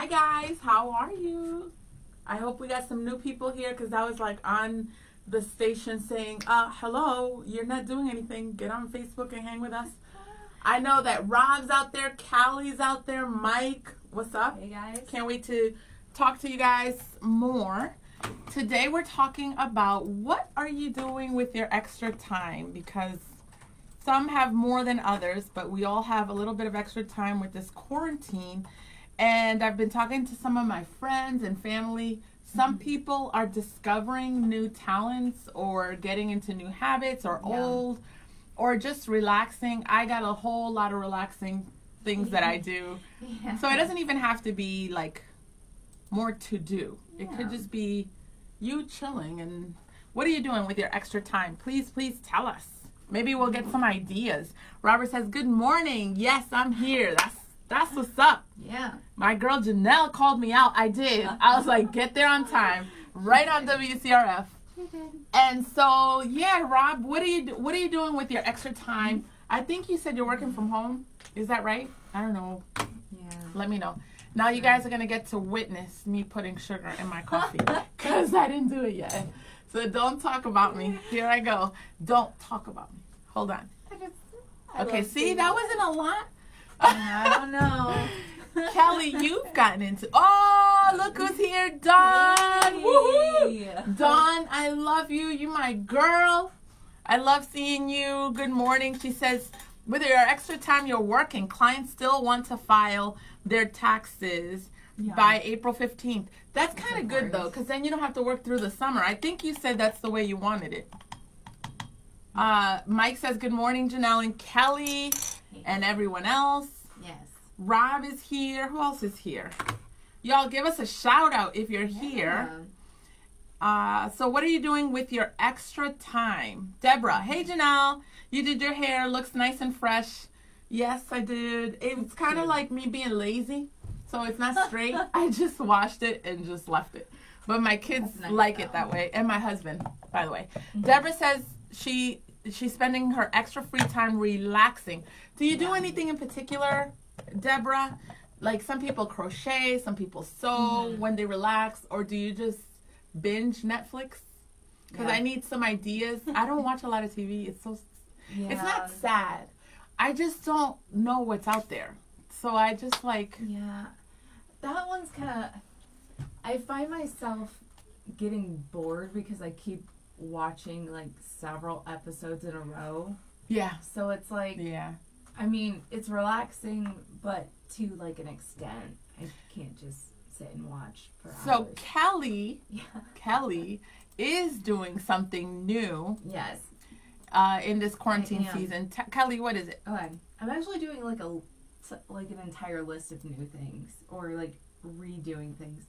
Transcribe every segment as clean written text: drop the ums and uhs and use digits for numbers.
guys, how are you? I hope we got some new people here because I was like on the station saying, hello, you're not doing anything. Get on Facebook and hang with us. I know that Rob's out there, Callie's out there, Mike, what's up? Hey guys. Can't wait to talk to you guys more. Today we're talking about what are you doing with your extra time, because some have more than others, but we all have a little bit of extra time with this quarantine. And I've been talking to some of my friends and family. Some people are discovering new talents or getting into new habits or old or just relaxing. I got a whole lot of relaxing things that I do. So it doesn't even have to be like more to do. It could just be you chilling. And what are you doing with your extra time? Please tell us. Maybe we'll get some ideas. Robert says, good morning. Yes, I'm here. That's what's up. Yeah. My girl Janelle called me out. I did. I was like, get there on time. Right on WCRF. And so, yeah, Rob, what are you doing with your extra time? I think you said you're working from home. Is that right? I don't know. Yeah. Let me know. Now you guys are going to get to witness me putting sugar in my coffee because I didn't do it yet. So don't talk about me. Here I go. Don't talk about me. Hold on. Okay, see, that wasn't a lot. I don't know. Kelly, you've gotten into... Oh, look who's here. Dawn. Hey. Woohoo. Dawn, I love you. You my girl. I love seeing you. Good morning. She says, with your extra time you're working, clients still want to file their taxes by April 15th. That's kind of good, though, because then you don't have to work through the summer. I think you said that's the way you wanted it. Mike says, good morning, Janelle and Kelly and everyone else. Yes. Rob is here. Who else is here? Y'all give us a shout out if you're here. So what are you doing with your extra time? Deborah, hey Janelle, you did your hair, looks nice and fresh. Yes, I did. It's kind of like me being lazy, so it's not straight. I just washed it and just left it. But my kids like it that way, and my husband, by the way. Deborah says she's spending her extra free time relaxing. Do you do anything in particular, Deborah? Like some people crochet, some people sew when they relax, or do you just binge Netflix? Because I need some ideas. I don't watch a lot of TV. It's so it's not sad. I just don't know what's out there. So I just like... Yeah. That one's kind of... I find myself getting bored because I keep watching like several episodes in a row. Yeah. So it's like... Yeah. I mean, it's relaxing, but to like an extent. I can't just sit and watch for hours. So Kelly is doing something new. Yes. In this quarantine season. Kelly, what is it? Okay. I'm actually doing like an entire list of new things, or like redoing things.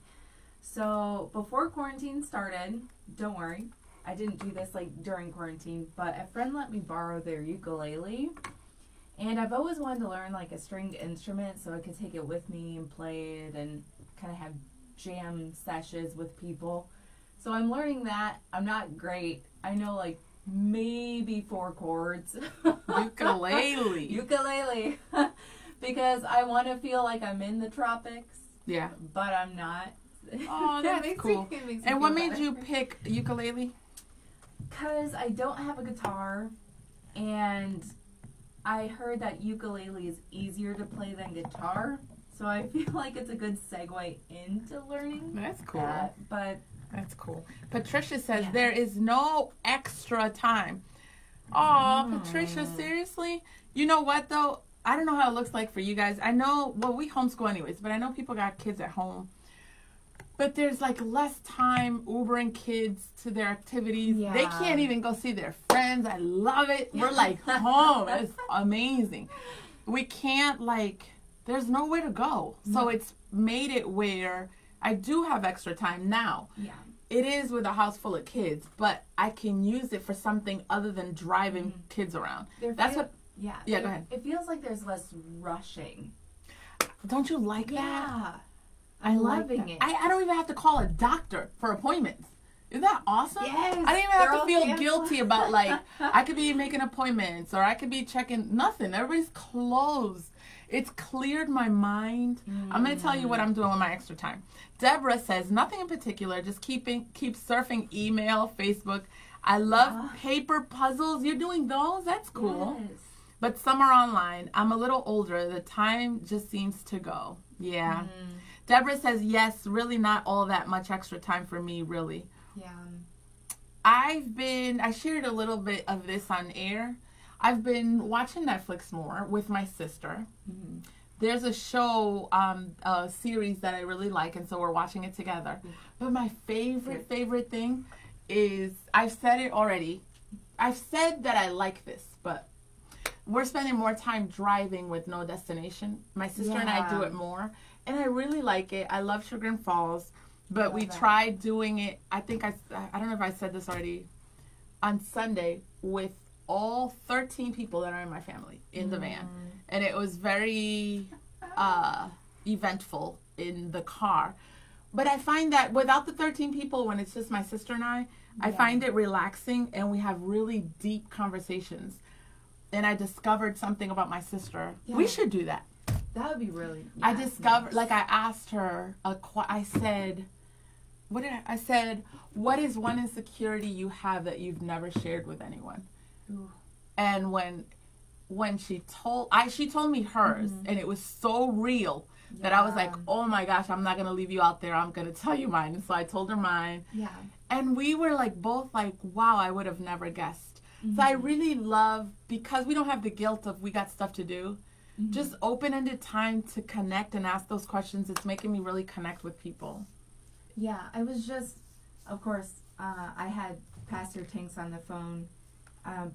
So before quarantine started, don't worry, I didn't do this like during quarantine, but a friend let me borrow their ukulele, and I've always wanted to learn like a stringed instrument so I could take it with me and play it and kind of have jam sessions with people. So I'm learning that. I'm not great. I know like maybe 4 chords. Ukulele. Because I want to feel like I'm in the tropics. Yeah. But I'm not. Oh, that's cool. And what made you pick ukulele? Because I don't have a guitar, and I heard that ukulele is easier to play than guitar. So I feel like it's a good segue into learning. That's cool. That's cool. Patricia says there is no extra time. Oh, Patricia, seriously? You know what, though? I don't know how it looks like for you guys. I know, well, we homeschool anyways, but I know people got kids at home. But there's like less time Ubering kids to their activities. Yeah. They can't even go see their friends. I love it. We're like home. It's amazing. We can't there's nowhere to go. So it's made it where I do have extra time now. Yeah. It is with a house full of kids, but I can use it for something other than driving kids around. That's what... Yeah. Yeah, go ahead. It feels like there's less rushing. Don't you like that? Yeah. I'm loving it. I don't even have to call a doctor for appointments. Isn't that awesome? Yes. I don't even have to feel guilty about I could be making appointments or I could be checking nothing. Everybody's closed. It's cleared my mind. I'm going to tell you what I'm doing with my extra time. Deborah says, nothing in particular, just keep surfing email, Facebook. I love paper puzzles. You're doing those? That's cool. Yes. But some are online. I'm a little older. The time just seems to go. Yeah. Deborah says, yes, really not all that much extra time for me, really. Yeah. I shared a little bit of this on air. I've been watching Netflix more with my sister. There's a show, a series that I really like, and so we're watching it together. But my favorite thing is, I've said it already. I've said that I like this, but we're spending more time driving with no destination. My sister and I do it more, and I really like it. I love Sugar and Falls, but we tried doing it, I think I don't know if I said this already, on Sunday with all 13 people that are in my family in the van. And it was very eventful in the car. But I find that without the 13 people, when it's just my sister and I find it relaxing, and we have really deep conversations. And I discovered something about my sister. Yeah. We should do that. That would be really I discovered, like, I asked her, I said, what is one insecurity you have that you've never shared with anyone? Ooh. And when she told me hers, and it was so real that I was like, oh my gosh, I'm not going to leave you out there. I'm going to tell you mine. And so I told her mine. Yeah. And we were like, both like, wow, I would have never guessed. So I really love, because we don't have the guilt of we got stuff to do, just open-ended time to connect and ask those questions. It's making me really connect with people. Yeah, I was just, of course, I had Pastor Tanks on the phone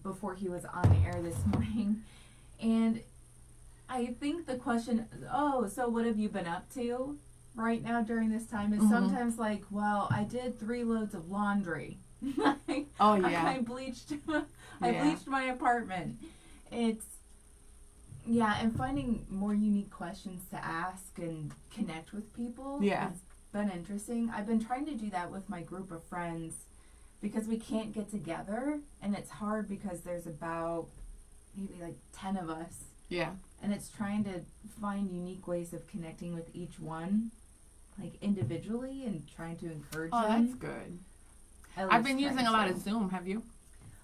before he was on the air this morning. And I think the question, so what have you been up to right now during this time, is sometimes like, well, I did 3 loads of laundry. I bleached my apartment. It's and finding more unique questions to ask and connect with people has been interesting. I've been trying to do that with my group of friends because we can't get together, and it's hard because there's about maybe like 10 of us. Yeah. And it's trying to find unique ways of connecting with each one, like individually, and trying to encourage them. Oh, that's good. I've been using a lot of Zoom. Have you?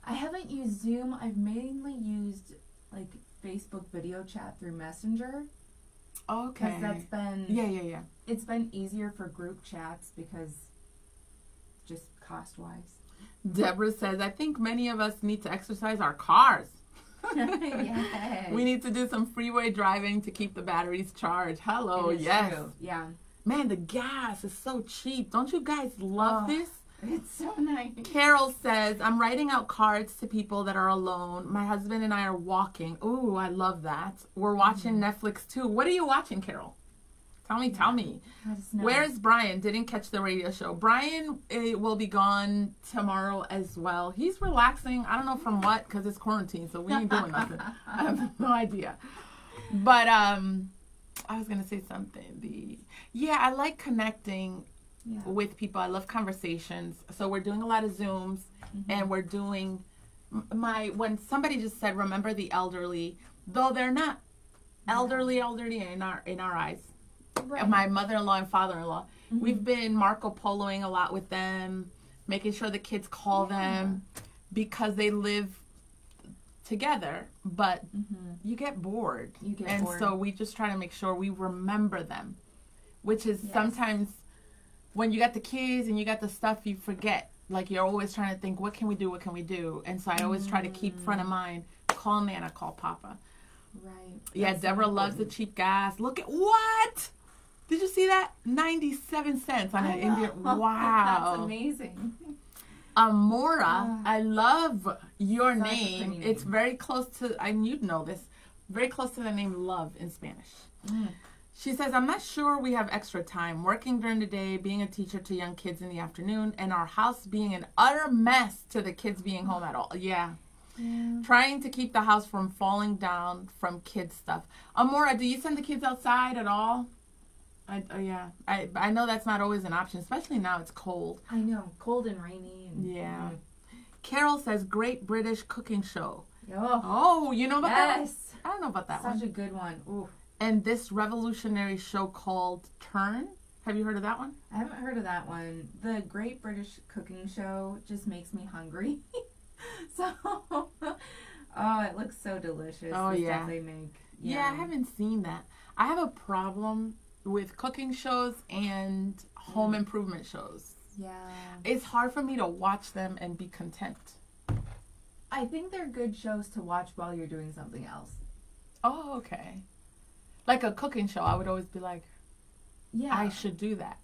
I haven't used Zoom. I've mainly used like Facebook video chat through Messenger. Okay. Because that's been It's been easier for group chats because just cost wise. Deborah says, I think many of us need to exercise our cars. Yes. We need to do some freeway driving to keep the batteries charged. Hello, yes. True. Yeah. Man, the gas is so cheap. Don't you guys love this? It's so nice. Carol says, I'm writing out cards to people that are alone. My husband and I are walking. Ooh, I love that. We're watching Netflix too. What are you watching, Carol? Tell me. Where's Brian? Didn't catch the radio show. Brian will be gone tomorrow as well. He's relaxing. I don't know from what, because it's quarantine, so we ain't doing nothing. I have no idea. But I was going to say something. I like connecting with people. I love conversations. So we're doing a lot of Zooms, and we're doing when somebody just said, remember the elderly, though they're not elderly in our eyes. Right. My mother-in-law and father-in-law. We've been Marco Poloing a lot with them, making sure the kids call them because they live together, but you get bored. So we just try to make sure we remember them, which is sometimes when you got the kids and you got the stuff, you forget. Like, you're always trying to think, what can we do? And so I always try to keep front of mind, call Nana, call Papa. Right. Yeah, that's Deborah loves the cheap gas. Look at what? Did you see that? 97 cents on an Indian. Wow. That's amazing. Amora, I love your name. It's very close to, and you'd know this, very close to the name love in Spanish. She says, I'm not sure we have extra time. Working during the day, being a teacher to young kids in the afternoon, and our house being an utter mess to the kids being home at all. Yeah. Trying to keep the house from falling down from kids stuff. Amora, do you send the kids outside at all? I know that's not always an option, especially now it's cold. I know, cold and rainy. And, Carol says, Great British Cooking Show. Oh, you know about that? Yes. I don't know about that one. Such a good one. Ooh. and this revolutionary show called Turn. Have you heard of that one? I haven't heard of that one. The Great British Cooking Show just makes me hungry. So, oh, it looks so delicious. Oh, the yeah. Stuff they make. Yeah, I haven't seen that. I have a problem with cooking shows and home improvement shows. Yeah. It's hard for me to watch them and be content. I think they're good shows to watch while you're doing something else. Oh, okay. Like a cooking show, I would always be like, Yeah. I should do that.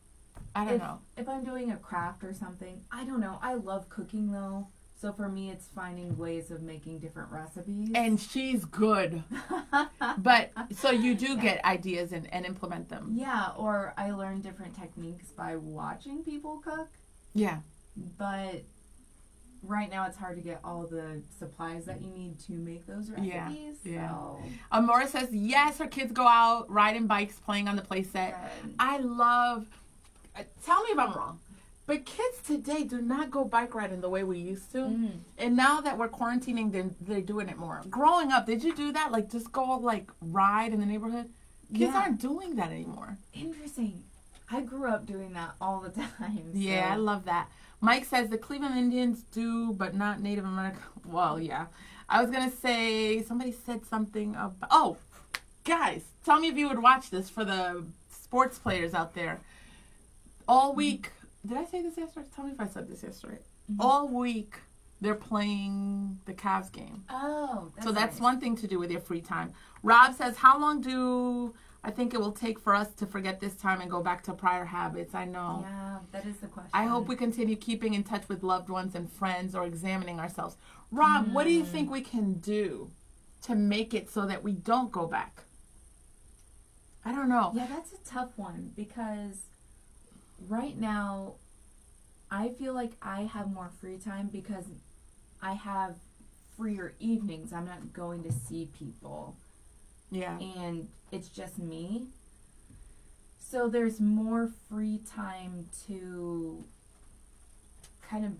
I don't know. If I'm doing a craft or something, I don't know. I love cooking though. So for me, it's finding ways of making different recipes. And she's good. But, so you do get ideas and implement them. Yeah, or I learn different techniques by watching people cook. Yeah. But right now it's hard to get all the supplies that you need to make those recipes. Yeah. So. Amora says, yes, her kids go out riding bikes, playing on the play set. Good. I love, tell me if I'm wrong, but kids today do not go bike riding the way we used to. Mm. And now that we're quarantining, they're doing it more. Growing up, did you do that? Like, just go, like, ride in the neighborhood? Kids aren't doing that anymore. Interesting. I grew up doing that all the time. Yeah, so. I love that. Mike says the Cleveland Indians do, but not Native American. Well, yeah. I was going to say, somebody said something about... Oh, guys, tell me if you would watch this for the sports players out there. All week... Did I say this yesterday? Tell me if I said this yesterday. Mm-hmm. All week, they're playing the Cavs game. Oh, so that's nice. one thing to do with your free time. Rob says, how long do I think it will take for us to forget this time and go back to prior habits? I know. Yeah, that is the question. I hope we continue keeping in touch with loved ones and friends or examining ourselves. Rob, what do you think we can do to make it so that we don't go back? I don't know. Yeah, that's a tough one because right now I feel like I have more free time because I have freer evenings. I'm not going to see people. Yeah. And it's just me. So there's more free time to kind of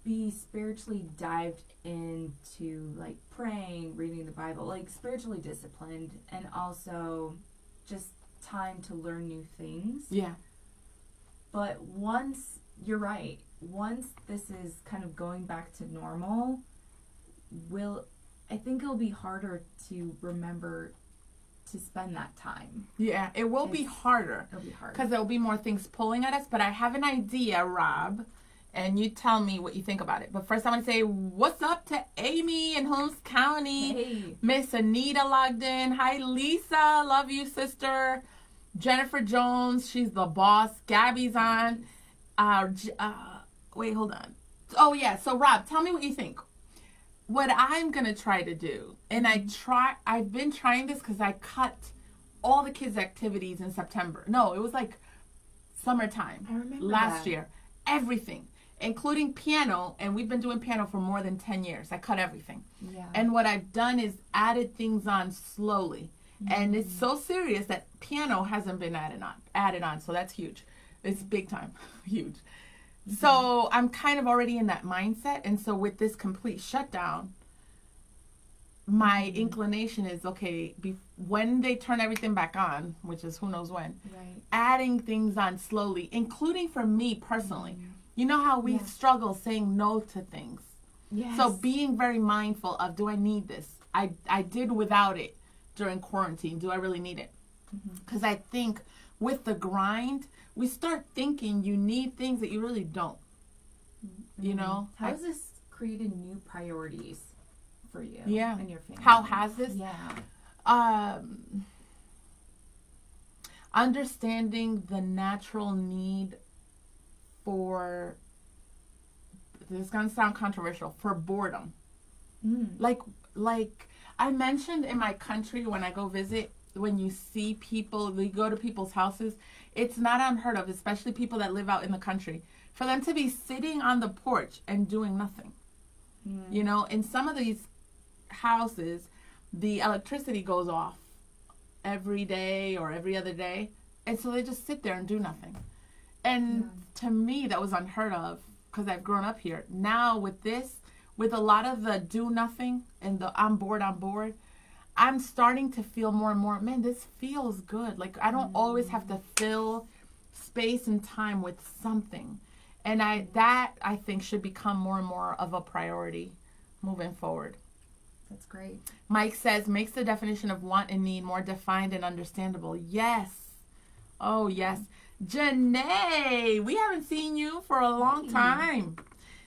be spiritually dived into like praying, reading the Bible, like spiritually disciplined, and also just time to learn new things. Yeah. But once, you're right, once this is kind of going back to normal, I think it'll be harder to remember to spend that time. Yeah, it will be harder. It'll be harder. Because there will be more things pulling at us. But I have an idea, Rob, and you tell me what you think about it. But first I want to say, what's up to Amy in Holmes County? Hey. Miss Anita logged in. Hi, Lisa. Love you, sister. Jennifer Jones, she's the boss. Gabby's on. Wait, hold on. Oh, yeah. So, Rob, tell me what you think. What I'm going to try to do, and I've been trying this because I cut all the kids' activities in September. No, it was like summertime. I remember last year. Everything, including piano, and we've been doing piano for more than 10 years. I cut everything. Yeah. And what I've done is added things on slowly. And it's so serious that piano hasn't been added on. So that's huge. It's big time. Huge. So I'm kind of already in that mindset. And so with this complete shutdown, my inclination is, okay, when they turn everything back on, which is who knows when, right. adding things on slowly, including for me personally. You know how we struggle saying no to things. Yes. So being very mindful of, do I need this? I did without it during quarantine. Do I really need it? Because I think with the grind, we start thinking you need things that you really don't. You know? How has this created new priorities for you and your family? How has this? Yeah. Understanding the natural need for, this is going to sound controversial, for boredom. Like I mentioned in my country when I go visit, when you see people, we go to people's houses, it's not unheard of, especially people that live out in the country, for them to be sitting on the porch and doing nothing. You know, in some of these houses, the electricity goes off every day or every other day, and so they just sit there and do nothing. And to me, that was unheard of because I've grown up here. Now with this, with a lot of the do nothing and the I'm bored, I'm starting to feel more and more, man, this feels good. Like, I don't always have to fill space and time with something. And I think should become more and more of a priority moving forward. That's great. Mike says, makes the definition of want and need more defined and understandable. Yes. Oh, yes. Janae, we haven't seen you for a long time.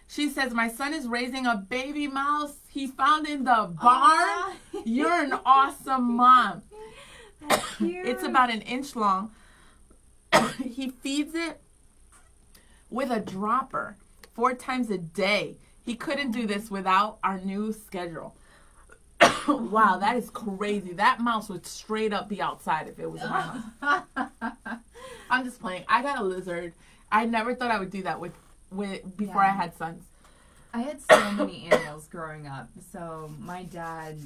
She says, my son is raising a baby mouse he found in the barn. You're an awesome mom. That's cute. It's about an inch long. He feeds it with a dropper 4 times a day. He couldn't do this without our new schedule. Wow, that is crazy. That mouse would straight up be outside if it was in my house. I'm just playing. I got a lizard. I never thought I would do that with before I had sons. I had so many animals growing up, so my dad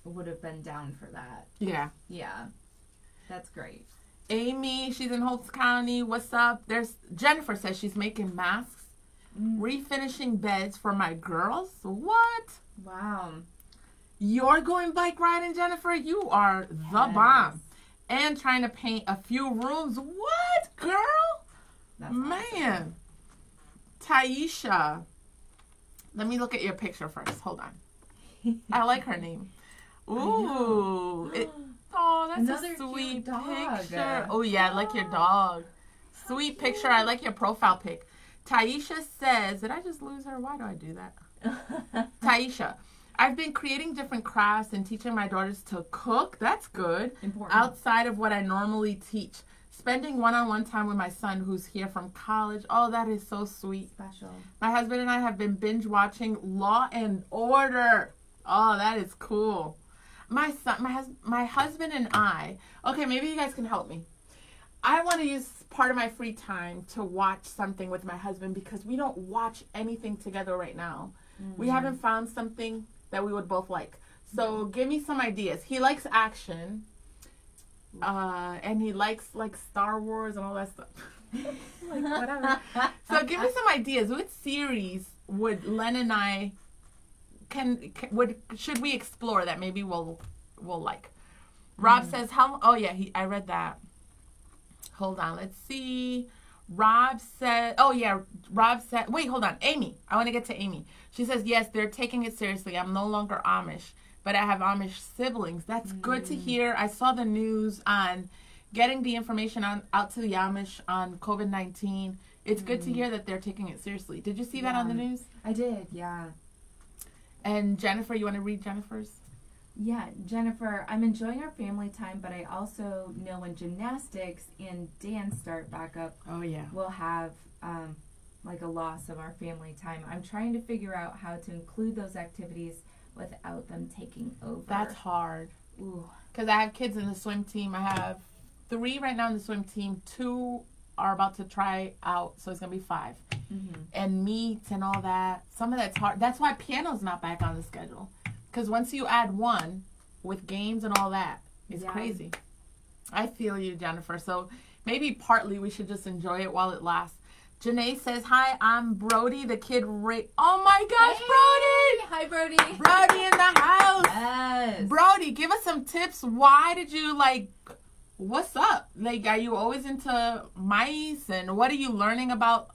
would have been down for that. Yeah. Yeah. That's great. Amy, she's in Holtz County. What's up? There's Jennifer says she's making masks, refinishing beds for my girls. What? Wow. You're going bike riding, Jennifer? You are the bomb. And trying to paint a few rooms. What, girl? That's Man. awesome. Taisha. Let me look at your picture first. Hold on. I like her name. Ooh. That's Another a sweet cute dog. picture. Oh, yeah, I like your dog. Sweet picture. I like your profile pic. Taisha says, did I just lose her? Why do I do that? Taisha, I've been creating different crafts and teaching my daughters to cook. That's good. Important. Outside of what I normally teach. Spending one-on-one time with my son who's here from college. Oh, that is so sweet. Special. My husband and I have been binge watching Law and Order. Oh, that is cool. My husband and I, okay, maybe you guys can help me. I want to use part of my free time to watch something with my husband because we don't watch anything together right now. We haven't found something that we would both like. So give me some ideas. He likes action. And he likes like Star Wars and all that stuff. Like whatever. So give me some ideas. What series would Len and I should we explore that maybe we'll like? Rob says I read that. Hold on, let's see. Rob said wait, hold on. Amy. I want to get to Amy. She says, yes, they're taking it seriously. I'm no longer Amish, but I have Amish siblings. That's good to hear. I saw the news on getting the information out to the Amish on COVID-19. It's good to hear that they're taking it seriously. Did you see that on the news? I did, yeah. And Jennifer, you want to read Jennifer's? Yeah, Jennifer, I'm enjoying our family time, but I also know when gymnastics and dance start back up, we'll have like a loss of our family time. I'm trying to figure out how to include those activities without them taking over. That's hard. Because I have kids in the swim team. I have 3 right now in the swim team. 2 are about to try out, so it's going to be 5. And meets and all that. Some of that's hard. That's why piano's not back on the schedule. Because once you add 1 with games and all that, it's crazy. I feel you, Jennifer. So maybe partly we should just enjoy it while it lasts. Janae says, hi, I'm Brody, the kid. Oh my gosh, Hey! Brody! Hi, Brody. Brody in the house. Yes. Brody, give us some tips. Why did you what's up? Like, are you always into mice? And what are you learning about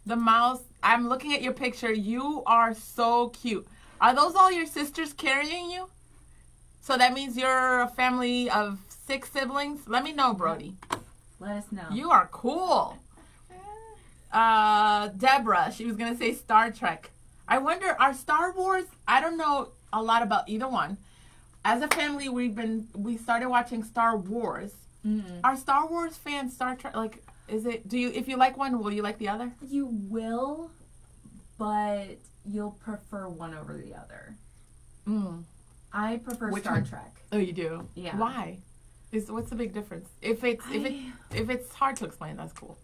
the mouse? I'm looking at your picture. You are so cute. Are those all your sisters carrying you? So that means you're a family of 6 siblings? Let me know, Brody. Let us know. You are cool. Deborah, she was going to say Star Trek. I wonder, are Star Wars, I don't know a lot about either one. As a family, we started watching Star Wars. Are Star Wars fans Star Trek, if you like one, will you like the other? You will, but you'll prefer one over the other. I prefer Which Star one? Trek. Oh, you do? Yeah. Why? What's the big difference? If it's hard to explain, that's cool.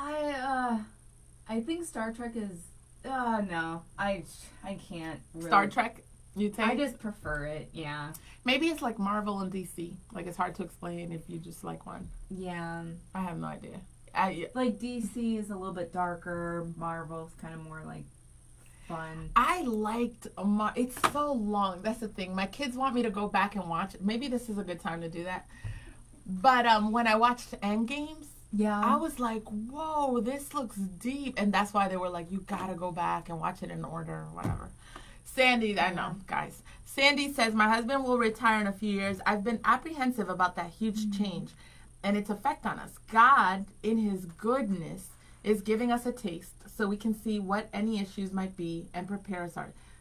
I think Star Trek is no. I can't really. Star Trek, you think? I just prefer it, yeah. Maybe it's like Marvel and DC. Like, it's hard to explain if you just like one. Yeah. I have no idea. Like DC is a little bit darker, Marvel's kind of more like fun. I liked it's so long. That's the thing. My kids want me to go back and watch it. Maybe this is a good time to do that. But when I watched Endgames, I was like, whoa, this looks deep. And that's why they were like, you gotta go back and watch it in order or whatever. Sandy, I know, guys. Sandy says, my husband will retire in a few years. I've been apprehensive about that huge change and its effect on us. God, in his goodness, is giving us a taste so we can see what any issues might be and prepare us.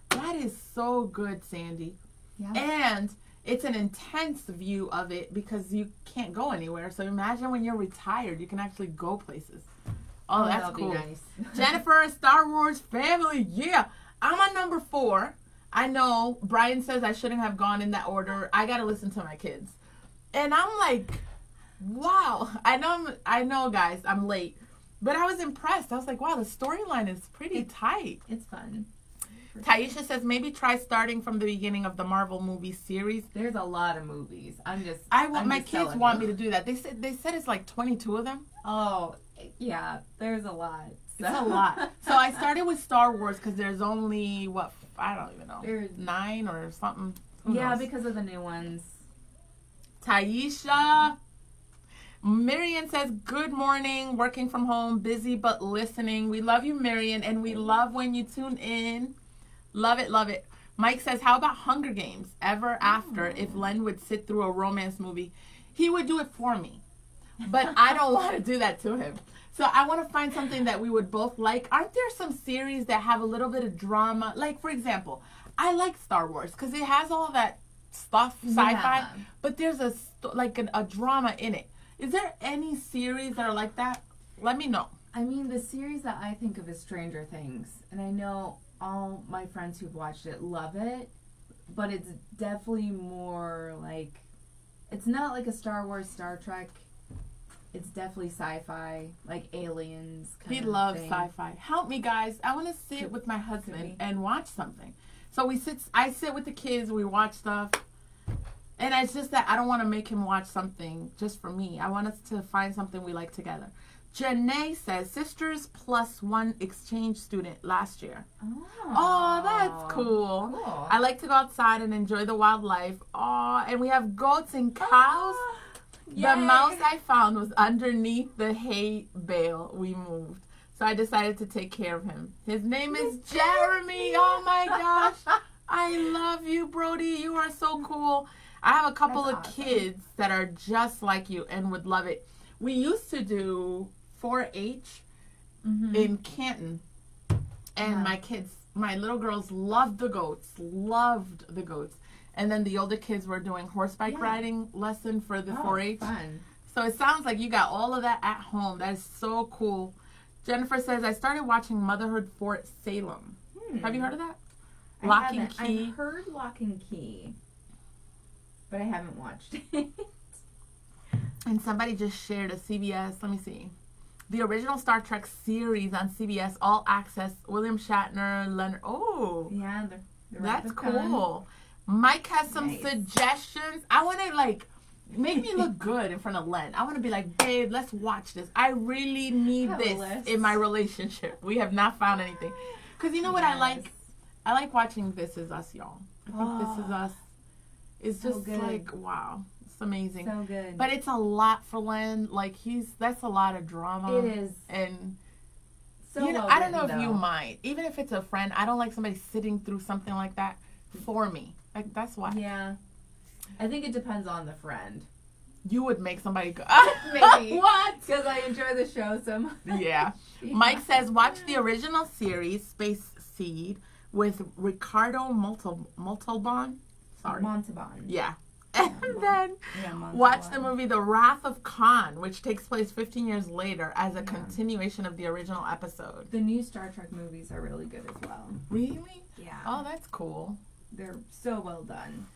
That is so good, Sandy. Yeah. And it's an intense view of it because you can't go anywhere. So imagine when you're retired, you can actually go places. Oh, that's cool. Nice. Jennifer, Star Wars family, yeah. I'm on number 4. I know Brian says I shouldn't have gone in that order. I got to listen to my kids. And I'm like, wow. I know, guys, I'm late. But I was impressed. I was like, wow, the storyline is pretty tight. It's fun. Taisha says maybe try starting from the beginning of the Marvel movie series. There's a lot of movies. My kids want me to do that. They said it's like 22 of them. Oh, yeah. There's a lot. So. It's a lot. So I started with Star Wars because there's only I don't even know. There's 9 or something. Who knows? Because of the new ones. Taisha. Marion says, good morning, working from home, busy but listening. We love you, Marion, and we love when you tune in. Love it, love it. Mike says, how about Hunger Games? Ever after, if Len would sit through a romance movie, he would do it for me. But I don't want to do that to him. So I want to find something that we would both like. Aren't there some series that have a little bit of drama? Like, for example, I like Star Wars because it has all that stuff, sci-fi, but there's a drama in it. Is there any series that are like that? Let me know. I mean, the series that I think of is Stranger Things. And I know all my friends who've watched it love it. But it's definitely more like... It's not like a Star Wars, Star Trek. It's definitely sci-fi, like aliens kind of thing. He loves sci-fi. Help me, guys. I want to sit with my husband and watch something. So I sit with the kids, we watch stuff. And it's just that I don't want to make him watch something just for me. I want us to find something we like together. Janae says, sisters plus 1 exchange student last year. Oh, that's cool. I like to go outside and enjoy the wildlife. Oh, and we have goats and cows. The mouse I found was underneath the hay bale we moved. So I decided to take care of him. His name is Jeremy. Oh, my gosh. I love you, Brody. You are so cool. I have a couple of kids that are just like you and would love it. We used to do 4-H in Canton. And my little girls loved the goats. And then the older kids were doing horseback riding lesson for the 4-H. Fun. So it sounds like you got all of that at home. That is so cool. Jennifer says, I started watching Motherhood Fort Salem. Have you heard of that? Lock and Key. I've heard Lock and Key. But I haven't watched it. And somebody just shared a CBS, let me see. The original Star Trek series on CBS, All Access, William Shatner, Leonard. Oh. Yeah, that's cool. Mike has some suggestions. I want to, make me look good in front of Len. I want to be like, babe, let's watch this. I really need this in my relationship. We have not found anything. Because you know what I like? I like watching This Is Us, y'all. I think This Is Us. It's just wow. It's amazing. So good. But it's a lot for Len. That's a lot of drama. It is. And I don't know if you mind. Even if it's a friend, I don't like somebody sitting through something like that for me. That's why. Yeah. I think it depends on the friend. You would make somebody go. Maybe. What? Because I enjoy the show so much. Yeah. Mike says, watch the original series, Space Seed, with Ricardo Montalban. Sorry. Montalban. Yeah. And then watch the movie The Wrath of Khan, which takes place 15 years later as a continuation of the original episode. The new Star Trek movies are really good as well. Really? Yeah. Oh, that's cool. They're so well done.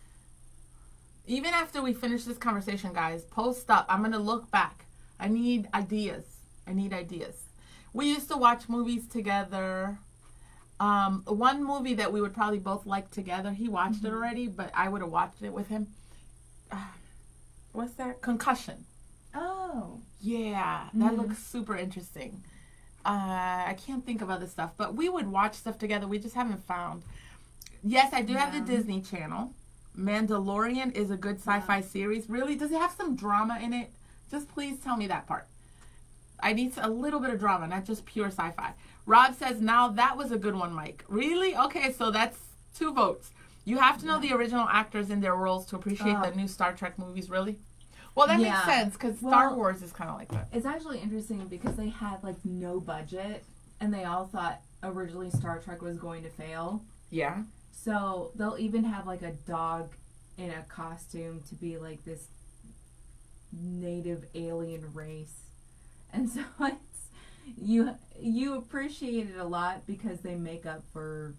Even after we finish this conversation, guys, post up. I'm going to look back. I need ideas. We used to watch movies together. One movie that we would probably both like together, he watched it already, but I would have watched it with him. What's that? Concussion. Oh. Yeah, that looks super interesting. I can't think of other stuff, but we would watch stuff together. We just haven't found. Yes, I do have the Disney Channel. Mandalorian is a good sci-fi series. Really? Does it have some drama in it? Just please tell me that part. I need a little bit of drama, not just pure sci-fi. Rob says, now that was a good one, Mike. Really? Okay, so that's 2 votes. You have to know the original actors in their roles to appreciate the new Star Trek movies, really? Well, that makes sense, because Star Wars is kind of like that. It's actually interesting because they had, like, no budget, and they all thought originally Star Trek was going to fail. Yeah. So they'll even have, like, a dog in a costume to be, like, this native alien race. And so it's, you appreciate it a lot because they make up for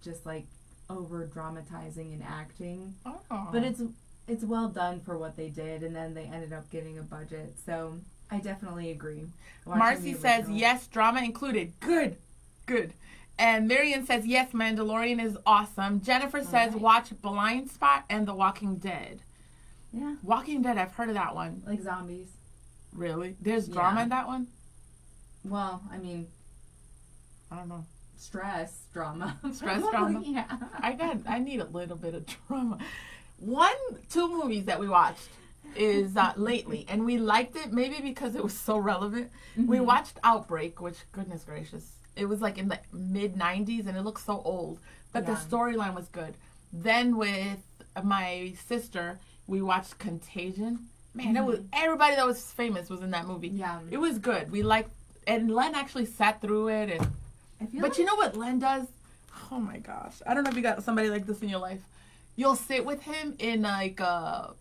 just, like, over dramatizing and acting. Oh. But it's well done for what they did, and then they ended up getting a budget. So I definitely agree. Marcy says, yes, drama included. Good. And Marion says, yes, Mandalorian is awesome. Jennifer says, watch Blind Spot and The Walking Dead. Yeah. Walking Dead, I've heard of that one. Like zombies. Really? There's drama in that one? Well, I mean, I don't know. Stress drama. Stress drama? Yeah. I need a little bit of drama. 2 movies that we watched is lately, and we liked it maybe because it was so relevant. Mm-hmm. We watched Outbreak, which, goodness gracious, it was like in the mid-90s, and it looks so old, but the storyline was good. Then with my sister, we watched Contagion. Man, it was everybody that was famous was in that movie. Yeah. It was good. We liked, and Len actually sat through it, and but you know what Len does? Oh my gosh. I don't know if you got somebody like this in your life. You'll sit with him in like a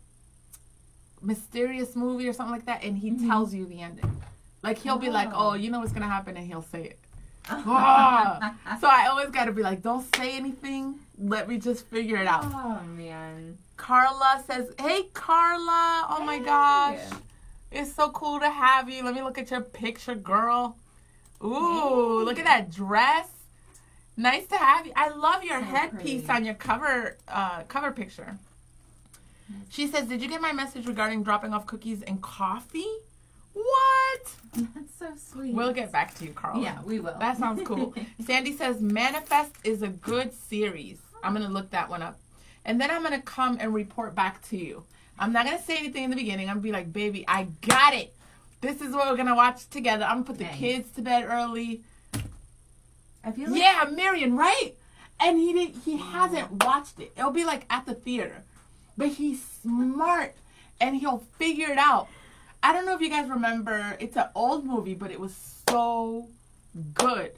mysterious movie or something like that, and he tells you the ending. Like, he'll be like, oh, you know what's going to happen, and he'll say it. So I always got to be like, don't say anything. Let me just figure it out. Oh, man. Carla says, hey, Carla. Oh, my gosh. It's so cool to have you. Let me look at your picture, girl. Ooh, look at that dress. Nice to have you. I love your headpiece on your cover picture. She says, did you get my message regarding dropping off cookies and coffee? What? That's so sweet. We'll get back to you, Carla. Yeah, we will. That sounds cool. Sandy says, Manifest is a good series. I'm going to look that one up. And then I'm going to come and report back to you. I'm not going to say anything in the beginning. I'm going to be like, baby, I got it. This is what we're going to watch together. I'm going to put the kids to bed early. I feel like... Yeah, Marion, right? And he hasn't watched it. It'll be like at the theater. But he's smart, and he'll figure it out. I don't know if you guys remember. It's an old movie, but it was so good.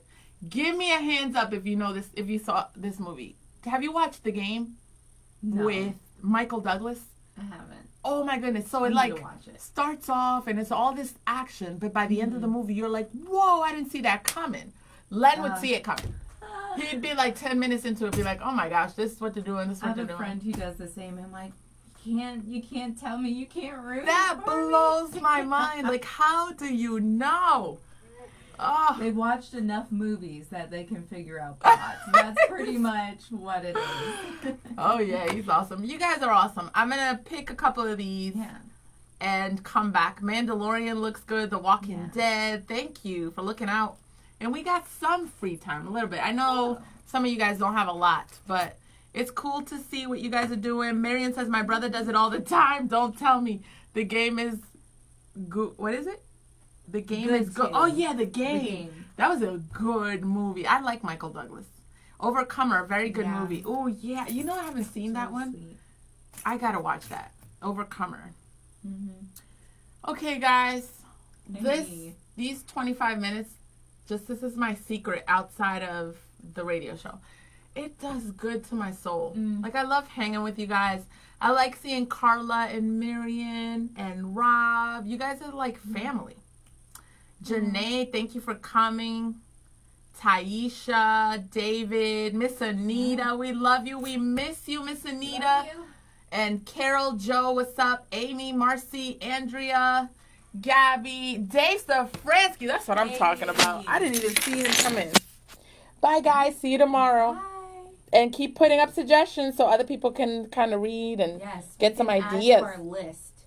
Give me a hands up if you know this. If you saw this movie. Have you watched The Game with Michael Douglas? I haven't. Oh my goodness! So it like starts off, and it's all this action, but by the end of the movie, you're like, "Whoa! I didn't see that coming." Len would see it coming. He'd be like 10 minutes into it, be like, "Oh my gosh, this is what they're doing. This is what they're doing." I have a friend who does the same. I'm like, you can't tell me you can't root. That blows my mind. Like, how do you know? Oh. They've watched enough movies that they can figure out plots. That's pretty much what it is. Oh yeah, he's awesome. You guys are awesome. I'm gonna pick a couple of these and come back. Mandalorian looks good. The Walking Dead. Thank you for looking out. And we got some free time, a little bit. I know some of you guys don't have a lot, but it's cool to see what you guys are doing. Marion says, my brother does it all the time. Don't tell me. The Game is good. What is it? The Game is good. Oh, yeah, The Game. That was a good movie. I like Michael Douglas. Overcomer, very good movie. Oh, yeah. You know I haven't seen that one? Sweet. I got to watch that. Overcomer. Mm-hmm. Okay, guys. These 25 minutes, this is my secret outside of the radio show. It does good to my soul. Like, I love hanging with you guys. I like seeing Carla and Marion and Rob. You guys are like family. Janae, thank you for coming. Taisha, David, Miss Anita, we love you. We miss you, Miss Anita. And Carol, Joe, what's up? Amy, Marcy, Andrea, Gabby, Dave Stefransky. That's what I'm talking about. I didn't even see him come in. Bye, guys. See you tomorrow. Bye. And keep putting up suggestions so other people can kind of read and get some ideas. Add to our list.